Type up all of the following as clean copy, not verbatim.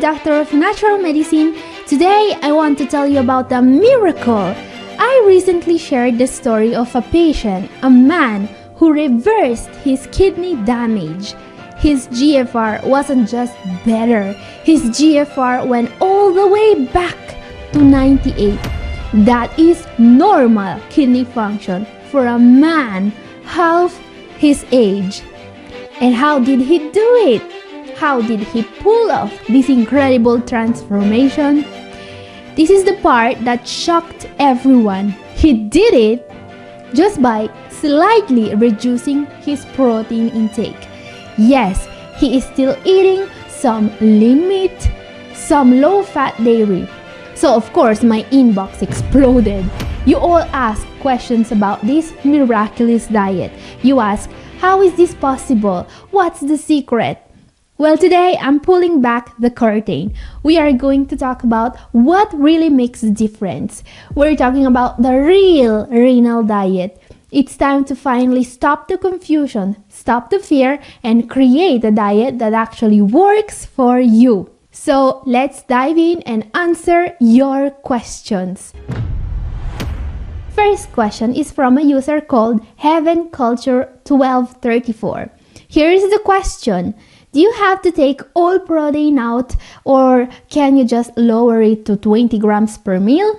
Doctor of Natural Medicine. Today, I want to tell you about a miracle. I recently shared the story of a patient, a man who reversed his kidney damage. His GFR wasn't just better, his GFR went all the way back to 98. That is normal kidney function for a man half his age. And how did he do it? How did he pull off this incredible transformation? This is the part that shocked everyone. He did it just by slightly reducing his protein intake. Yes, he is still eating some lean meat, some low-fat dairy. So of course my inbox exploded. You all ask questions about this miraculous diet. You ask, how is this possible? What's the secret? Well, today I'm pulling back the curtain. We are going to talk about what really makes a difference. We're talking about the real renal diet. It's time to finally stop the confusion, stop the fear, and create a diet that actually works for you. So let's dive in and answer your questions. First question is from a user called Heaven Culture 1234. Here is the question. Do you have to take all protein out, or can you just lower it to 20 grams per meal?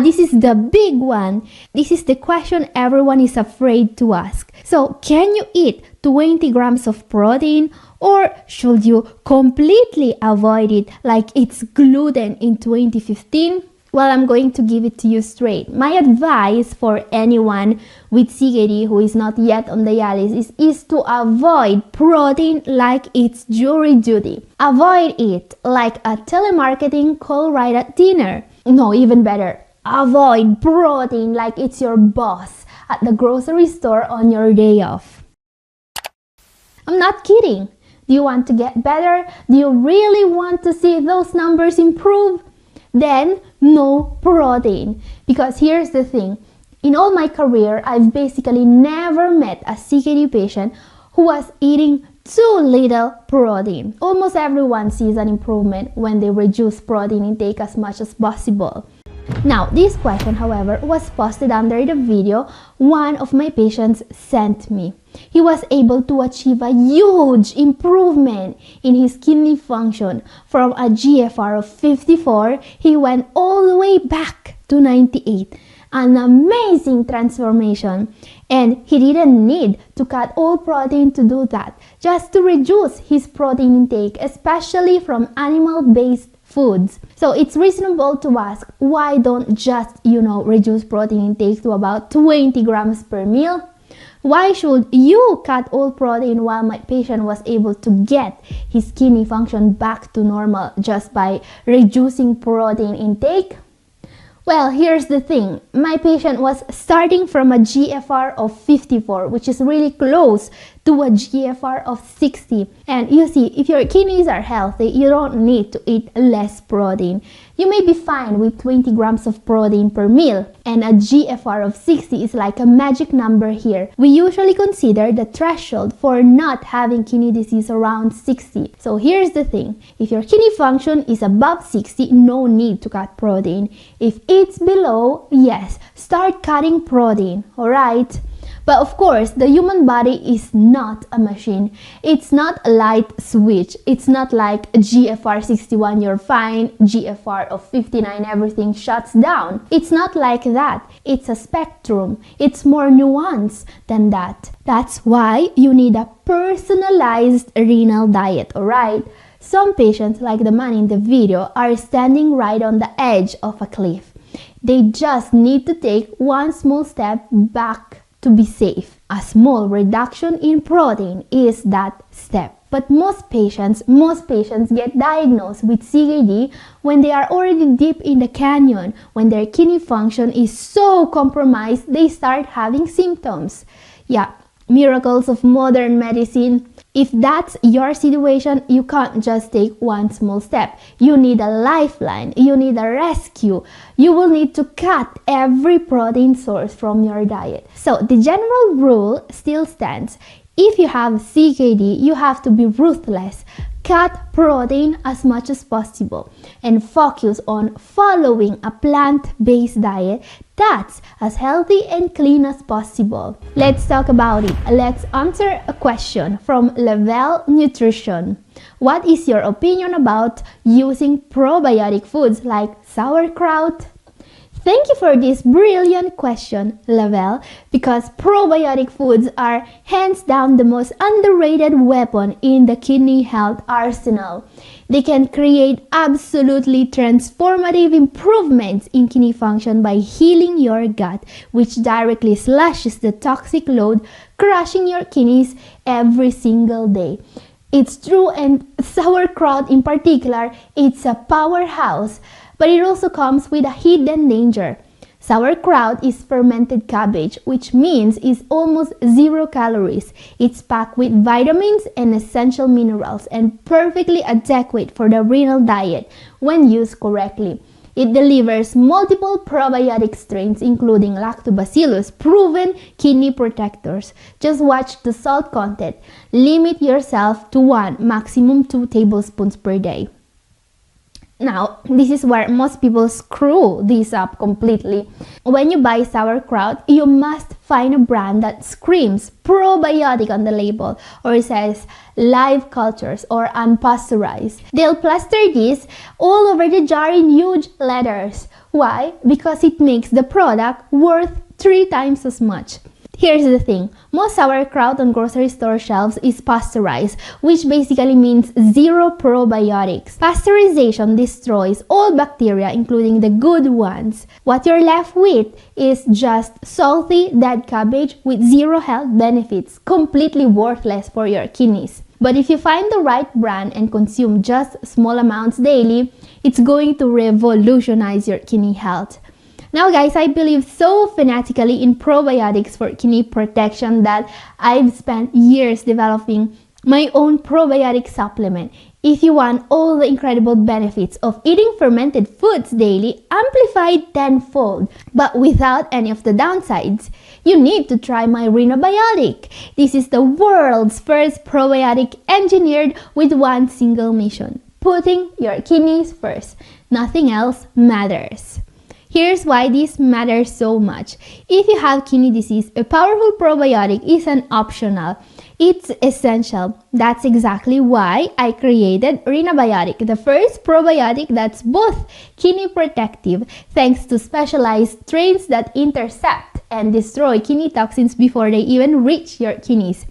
This is the big one. This is the question everyone is afraid to ask. So, can you eat 20 grams of protein, or should you completely avoid it like it's gluten in 2015? Well, I'm going to give it to you straight. My advice for anyone with CKD who is not yet on dialysis is to avoid protein like it's jury duty. Avoid it like a telemarketing call right at dinner. No, even better. Avoid protein like it's your boss at the grocery store on your day off. I'm not kidding. Do you want to get better? Do you really want to see those numbers improve? Then no protein. Because here's the thing. In all my career, I've basically never met a CKD patient who was eating too little protein. Almost everyone sees an improvement when they reduce protein intake as much as possible. Now, this question, however, was posted under the video one of my patients sent me. He was able to achieve a huge improvement in his kidney function. From a GFR of 54, he went all the way back to 98. An amazing transformation. And he didn't need to cut all protein to do that, just to reduce his protein intake, especially from animal-based foods. So it's reasonable to ask, why don't just, reduce protein intake to about 20 grams per meal? Why should you cut all protein while my patient was able to get his kidney function back to normal just by reducing protein intake? Well, here's the thing. My patient was starting from a GFR of 54, which is really close to a GFR of 60. And you see, if your kidneys are healthy, you don't need to eat less protein. You may be fine with 20 grams of protein per meal, and a GFR of 60 is like a magic number here. We usually consider the threshold for not having kidney disease around 60. So here's the thing. If your kidney function is above 60, no need to cut protein. If it's below, yes, start cutting protein, alright? But of course, the human body is not a machine. It's not a light switch. It's not like GFR 61, you're fine, GFR of 59, everything shuts down. It's not like that. It's a spectrum. It's more nuanced than that. That's why you need a personalized renal diet, alright? Some patients, like the man in the video, are standing right on the edge of a cliff. They just need to take one small step back to be safe. A small reduction in protein is that step. But most patients get diagnosed with CKD when they are already deep in the canyon, when their kidney function is so compromised they start having symptoms. Yeah, miracles of modern medicine. If that's your situation, you can't just take one small step. You need a lifeline. You need a rescue. You will need to cut every protein source from your diet. So the general rule still stands. If you have CKD, you have to be ruthless. Cut protein as much as possible and focus on following a plant-based diet that's as healthy and clean as possible. Let's talk about it. Let's answer a question from Level Nutrition. What is your opinion about using probiotic foods like sauerkraut? Thank you for this brilliant question, Lavelle, because probiotic foods are hands down the most underrated weapon in the kidney health arsenal. They can create absolutely transformative improvements in kidney function by healing your gut, which directly slashes the toxic load, crushing your kidneys every single day. It's true, and sauerkraut in particular, it's a powerhouse. But it also comes with a hidden danger. Sauerkraut is fermented cabbage, which means it's almost 0 calories. It's packed with vitamins and essential minerals and perfectly adequate for the renal diet when used correctly. It delivers multiple probiotic strains, including lactobacillus, proven kidney protectors. Just watch the salt content. Limit yourself to 1, maximum 2 tablespoons per day. Now, this is where most people screw this up completely. When you buy sauerkraut, you must find a brand that screams probiotic on the label or says live cultures or unpasteurized. They'll plaster this all over the jar in huge letters. Why? Because it makes the product worth 3 times as much. Here's the thing, most sauerkraut on grocery store shelves is pasteurized, which basically means 0 probiotics. Pasteurization destroys all bacteria, including the good ones. What you're left with is just salty, dead cabbage with 0 health benefits, completely worthless for your kidneys. But if you find the right brand and consume just small amounts daily, it's going to revolutionize your kidney health. Now guys, I believe so fanatically in probiotics for kidney protection that I've spent years developing my own probiotic supplement. If you want all the incredible benefits of eating fermented foods daily amplified tenfold, but without any of the downsides, you need to try my Rhinobiotic. This is the world's first probiotic engineered with one single mission: putting your kidneys first. Nothing else matters. Here's why this matters so much. If you have kidney disease, a powerful probiotic isn't optional. It's essential. That's exactly why I created Rhinobiotic, the first probiotic that's both kidney protective, thanks to specialized strains that intercept and destroy kidney toxins before they even reach your kidneys,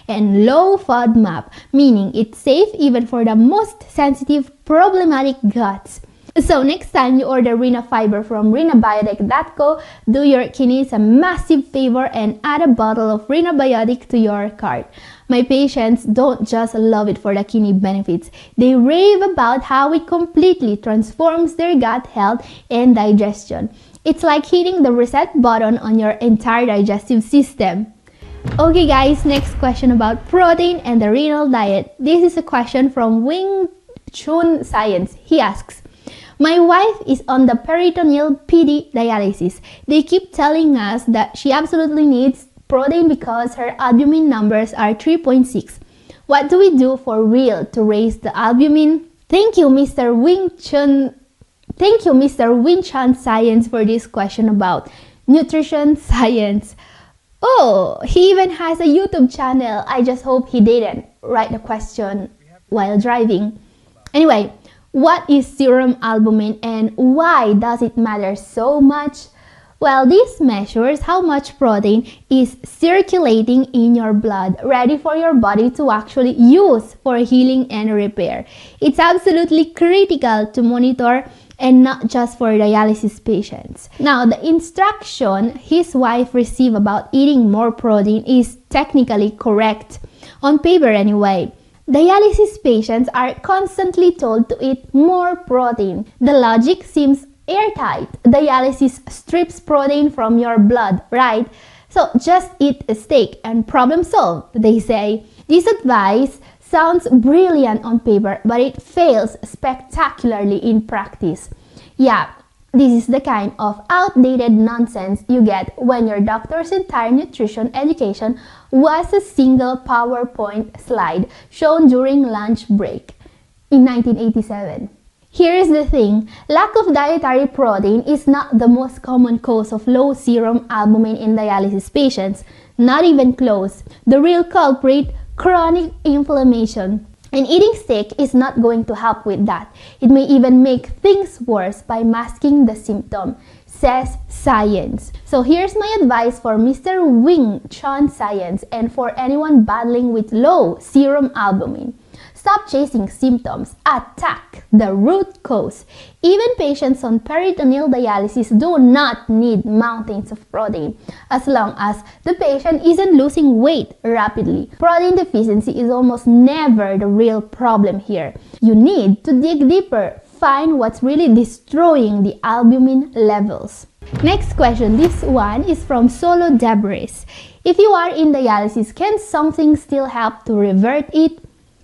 and low FODMAP, meaning it's safe even for the most sensitive, problematic guts. So next time you order Rhina Fiber from rhinobiotic.co, do your kidneys a massive favor and add a bottle of Rhinobiotic to your cart. My patients don't just love it for the kidney benefits. They rave about how it completely transforms their gut health and digestion. It's like hitting the reset button on your entire digestive system. Okay guys, next question about protein and the renal diet. This is a question from Wing Chun Science. He asks, my wife is on the peritoneal PD dialysis. They keep telling us that she absolutely needs protein because her albumin numbers are 3.6. What do we do for real to raise the albumin? Thank you, Mr. Wing Chun Science, for this question about nutrition science. Oh, he even has a YouTube channel. I just hope he didn't write the question while driving. Anyway, what is serum albumin and why does it matter so much? Well, this measures how much protein is circulating in your blood, ready for your body to actually use for healing and repair. It's absolutely critical to monitor, and not just for dialysis patients. Now, the instruction his wife received about eating more protein is technically correct, on paper anyway. Dialysis patients are constantly told to eat more protein. The logic seems airtight. Dialysis strips protein from your blood, right? So just eat a steak and problem solved, they say. This advice sounds brilliant on paper, but it fails spectacularly in practice. Yeah, this is the kind of outdated nonsense you get when your doctor's entire nutrition education was a single PowerPoint slide shown during lunch break. in 1987. Here's the thing, lack of dietary protein is not the most common cause of low serum albumin in dialysis patients, not even close. The real culprit, chronic inflammation. And eating steak is not going to help with that. It may even make things worse by masking the symptom, says science. So here's my advice for Mr. Wing Chun Science and for anyone battling with low serum albumin. Stop chasing symptoms. Attack the root cause. Even patients on peritoneal dialysis do not need mountains of protein as long as the patient isn't losing weight rapidly. Protein deficiency is almost never the real problem here. You need to dig deeper. Find what's really destroying the albumin levels. Next question. This one is from Solo Debris. If you are in dialysis, can something still help to revert it?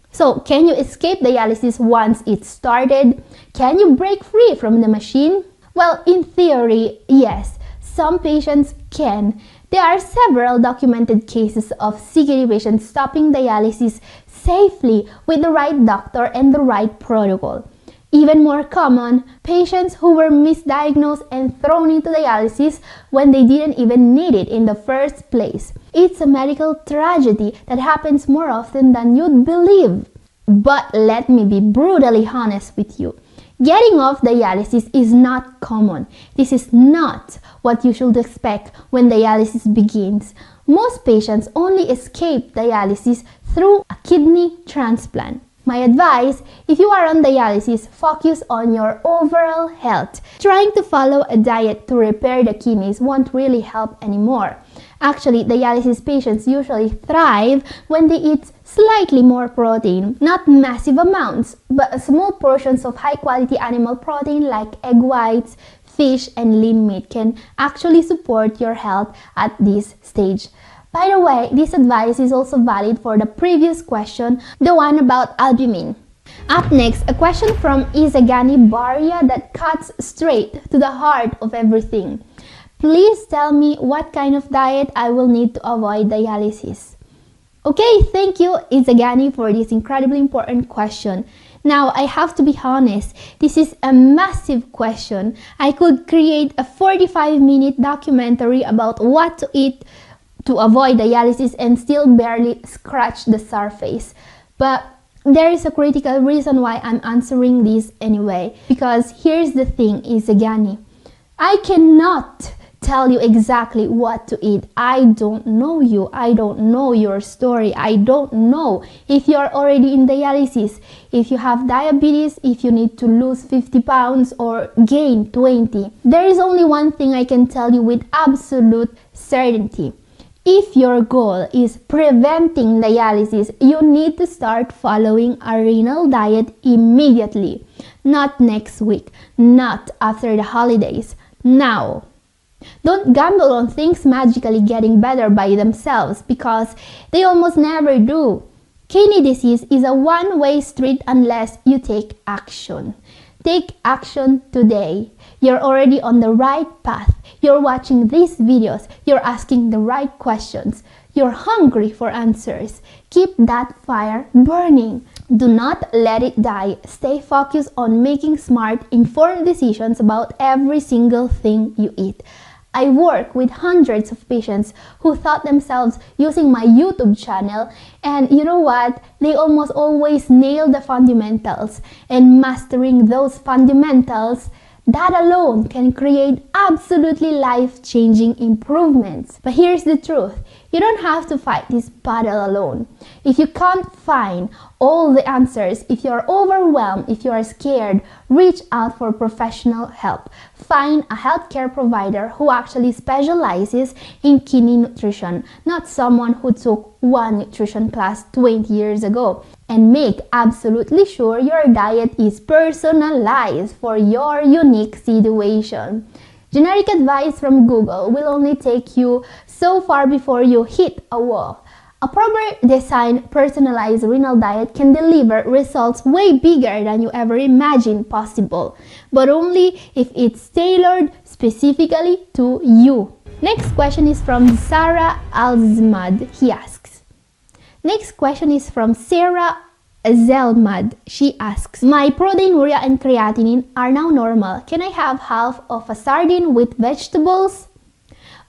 So, can you escape dialysis once it's started? Can you break free from the machine? Well, in theory, yes. Some patients can. There are several documented cases of CKD patients stopping dialysis safely with the right doctor and the right protocol. Even more common, patients who were misdiagnosed and thrown into dialysis when they didn't even need it in the first place. It's a medical tragedy that happens more often than you'd believe. But let me be brutally honest with you. Getting off dialysis is not common. This is not what you should expect when dialysis begins. Most patients only escape dialysis through a kidney transplant. My advice, if you are on dialysis, focus on your overall health. Trying to follow a diet to repair the kidneys won't really help anymore. Actually, dialysis patients usually thrive when they eat slightly more protein, not massive amounts, but small portions of high-quality animal protein like egg whites, fish, and lean meat can actually support your health at this stage. By the way, this advice is also valid for the previous question, the one about albumin. Up next, a question from Isagani Baria that cuts straight to the heart of everything. Please tell me what kind of diet I will need to avoid dialysis. Okay, thank you Isagani for this incredibly important question. Now, I have to be honest, this is a massive question. I could create a 45-minute documentary about what to eat to avoid dialysis and still barely scratch the surface. But there is a critical reason why I'm answering this anyway. Because here's the thing, Isagani. I cannot tell you exactly what to eat. I don't know you. I don't know your story. I don't know if you're already in dialysis, if you have diabetes, if you need to lose 50 pounds or gain 20. There is only one thing I can tell you with absolute certainty. If your goal is preventing dialysis, you need to start following a renal diet immediately. Not next week, not after the holidays, now. Don't gamble on things magically getting better by themselves because they almost never do. Kidney disease is a one-way street unless you take action. Take action today. You're already on the right path. You're watching these videos. You're asking the right questions. You're hungry for answers. Keep that fire burning. Do not let it die. Stay focused on making smart, informed decisions about every single thing you eat. I work with hundreds of patients who thought themselves using my YouTube channel, and you know what? They almost always nail the fundamentals, and mastering those fundamentals, that alone can create absolutely life-changing improvements. But here's the truth. You don't have to fight this battle alone. If you can't find all the answers, if you're overwhelmed, if you are scared, reach out for professional help. Find a healthcare provider who actually specializes in kidney nutrition, not someone who took one nutrition class 20 years ago. And make absolutely sure your diet is personalized for your unique situation. Generic advice from Google will only take you so far before you hit a wall. A proper designed, personalized renal diet can deliver results way bigger than you ever imagined possible, but only if it's tailored specifically to you. Next question is from Sarah Alzmad. He asks. Next question is from Sarah Zelmad. She asks, my proteinuria and creatinine are now normal. Can I have half of a sardine with vegetables?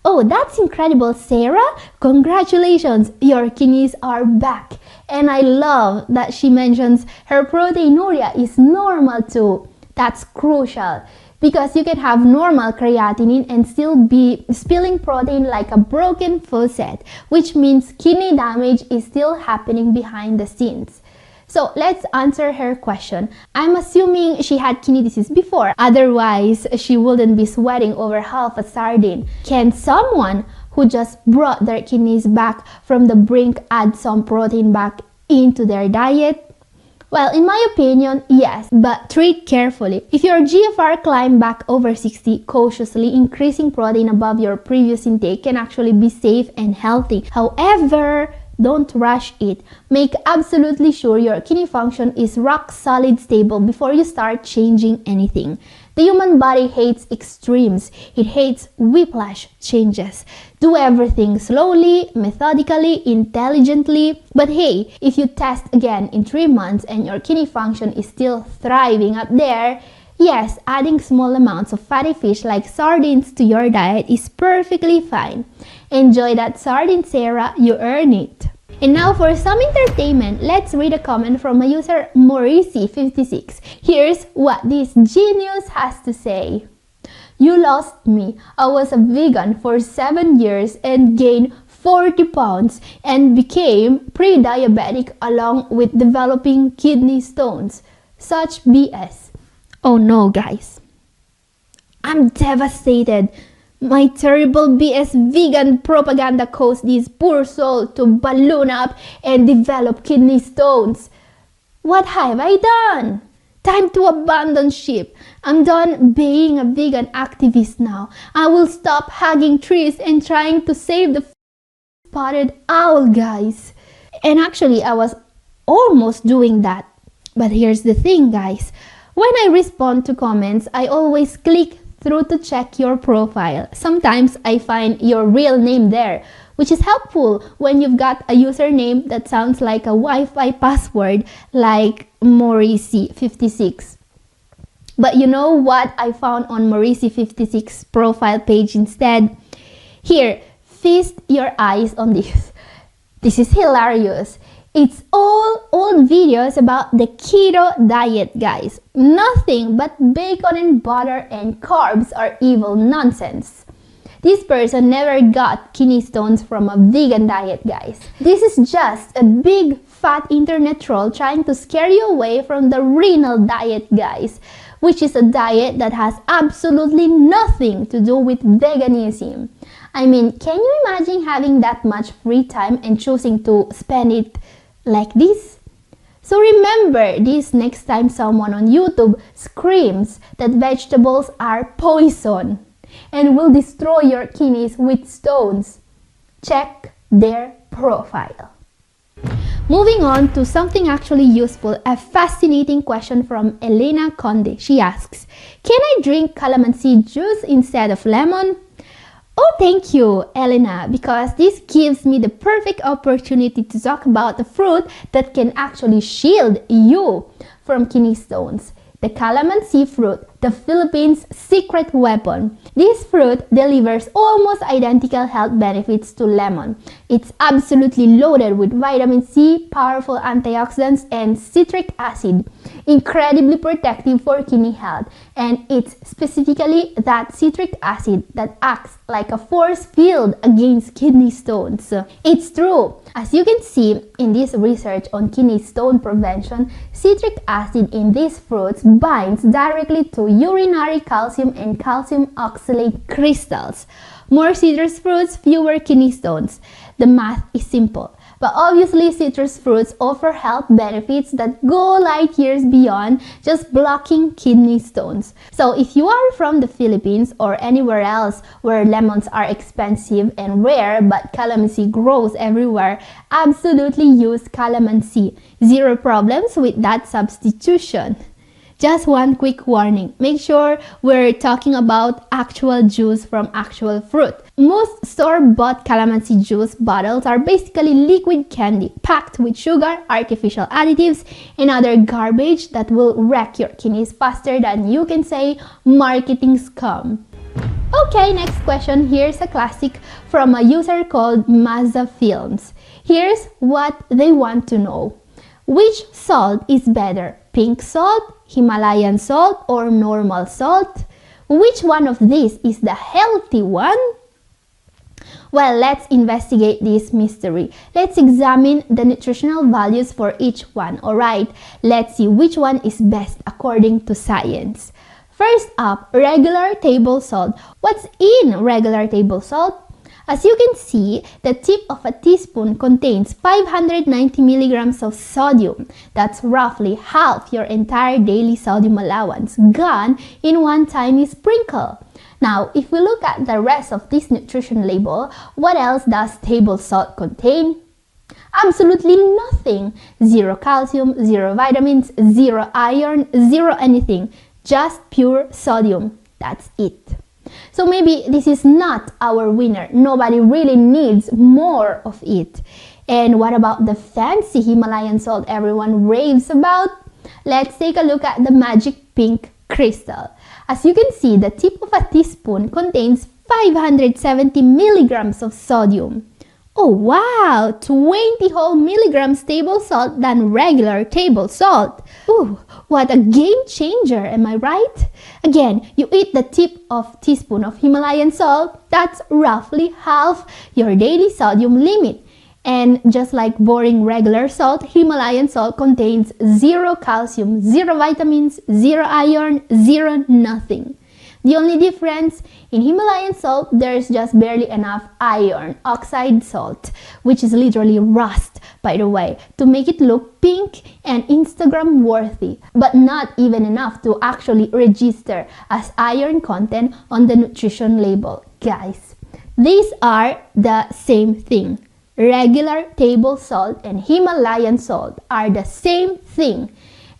Oh, that's incredible, Sarah. Congratulations, your kidneys are back. And I love that she mentions her proteinuria is normal too. That's crucial because you can have normal creatinine and still be spilling protein like a broken faucet, which means kidney damage is still happening behind the scenes. So let's answer her question. I'm assuming she had kidney disease before, otherwise she wouldn't be sweating over half a sardine. Can someone who just brought their kidneys back from the brink add some protein back into their diet? Well, in my opinion, yes, but treat carefully. If your GFR climbed back over 60, cautiously increasing protein above your previous intake can actually be safe and healthy. However, don't rush it. Make absolutely sure your kidney function is rock solid stable before you start changing anything. The human body hates extremes. It hates whiplash changes. Do everything slowly, methodically, intelligently. But hey, if you test again in 3 months and your kidney function is still thriving up there, yes, adding small amounts of fatty fish like sardines to your diet is perfectly fine. Enjoy that sardine, Sarah. You earn it. And now for some entertainment, let's read a comment from a user Maurici56. Here's what this genius has to say. You lost me. I was a vegan for 7 years and gained 40 pounds and became pre-diabetic along with developing kidney stones. Such BS. Oh no, guys. I'm devastated. My terrible BS vegan propaganda caused this poor soul to balloon up and develop kidney stones. What have I done? Time to abandon ship. I'm done being a vegan activist now. I will stop hugging trees and trying to save the spotted owl, guys. And actually, I was almost doing that. But here's the thing, guys. When I respond to comments, I always click through to check your profile. Sometimes I find your real name there, which is helpful when you've got a username that sounds like a Wi-Fi password like Maurici56. But you know what I found on Maurici56 profile page instead? Here, feast your eyes on this. This is hilarious. It's all old videos about the keto diet, guys. Nothing but bacon and butter and carbs are evil nonsense. This person never got kidney stones from a vegan diet, guys. This is just a big fat internet troll trying to scare you away from the renal diet, guys, which is a diet that has absolutely nothing to do with veganism. I mean, can you imagine having that much free time and choosing to spend it like this? So remember this next time someone on YouTube screams that vegetables are poison and will destroy your kidneys with stones. Check their profile. Moving on to something actually useful, a fascinating question from Elena Conde. She asks, can I drink calamansi juice instead of lemon? Oh, thank you, Elena, because this gives me the perfect opportunity to talk about the fruit that can actually shield you from kidney stones. The calamansi fruit, the Philippines' secret weapon. This fruit delivers almost identical health benefits to lemon. It's absolutely loaded with vitamin C, powerful antioxidants, and citric acid. Incredibly protective for kidney health. And it's specifically that citric acid that acts like a force field against kidney stones. It's true. As you can see in this research on kidney stone prevention, citric acid in these fruits binds directly to urinary calcium and calcium oxalate crystals. More citrus fruits, fewer kidney stones. The math is simple. But obviously, citrus fruits offer health benefits that go light years beyond just blocking kidney stones. So if you are from the Philippines or anywhere else where lemons are expensive and rare but calamansi grows everywhere, absolutely use calamansi. Zero problems with that substitution. Just one quick warning. Make sure we're talking about actual juice from actual fruit. Most store-bought calamansi juice bottles are basically liquid candy packed with sugar, artificial additives, and other garbage that will wreck your kidneys faster than you can say marketing scum. Okay, next question. Here's a classic from a user called Mazza Films. Here's what they want to know. Which salt is better? Pink salt, Himalayan salt, or normal salt? Which one of these is the healthy one? Well, let's investigate this mystery. Let's examine the nutritional values for each one. Alright, let's see which one is best according to science. First up, regular table salt. What's in regular table salt? As you can see, the tip of a teaspoon contains 590 milligrams of sodium. That's roughly half your entire daily sodium allowance, gone in one tiny sprinkle. Now, if we look at the rest of this nutrition label, what else does table salt contain? Absolutely nothing. Zero calcium, zero vitamins, zero iron, zero anything. Just pure sodium. That's it. So maybe this is not our winner. Nobody really needs more of it. And what about the fancy Himalayan salt everyone raves about? Let's take a look at the magic pink crystal. As you can see, the tip of a teaspoon contains 570 milligrams of sodium. Oh wow, 20 whole milligrams table salt than regular table salt. Ooh, what a game changer, am I right? Again, you eat the tip of teaspoon of Himalayan salt, that's roughly half your daily sodium limit. And just like boring regular salt, Himalayan salt contains zero calcium, zero vitamins, zero iron, zero nothing. The only difference, in Himalayan salt, there's just barely enough iron oxide salt, which is literally rust, by the way, to make it look pink and Instagram worthy, but not even enough to actually register as iron content on the nutrition label. Guys, these are the same thing. Regular table salt and Himalayan salt are the same thing.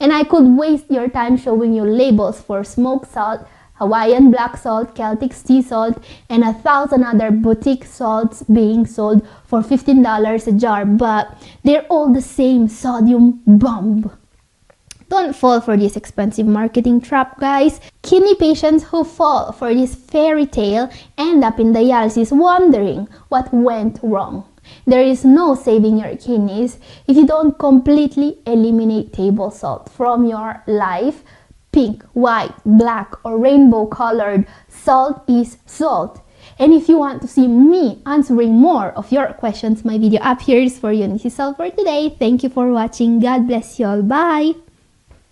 And I could waste your time showing you labels for smoked salt, Hawaiian black salt, Celtic sea salt, and 1,000 other boutique salts being sold for $15 a jar, but they're all the same sodium bomb. Don't fall for this expensive marketing trap, guys. Kidney patients who fall for this fairy tale end up in dialysis wondering what went wrong. There is no saving your kidneys if you don't completely eliminate table salt from your life. Pink, white, black, or rainbow colored, salt is salt. And if you want to see me answering more of your questions, my video up here is for you. And this is all for today. Thank you for watching. God bless you all. Bye!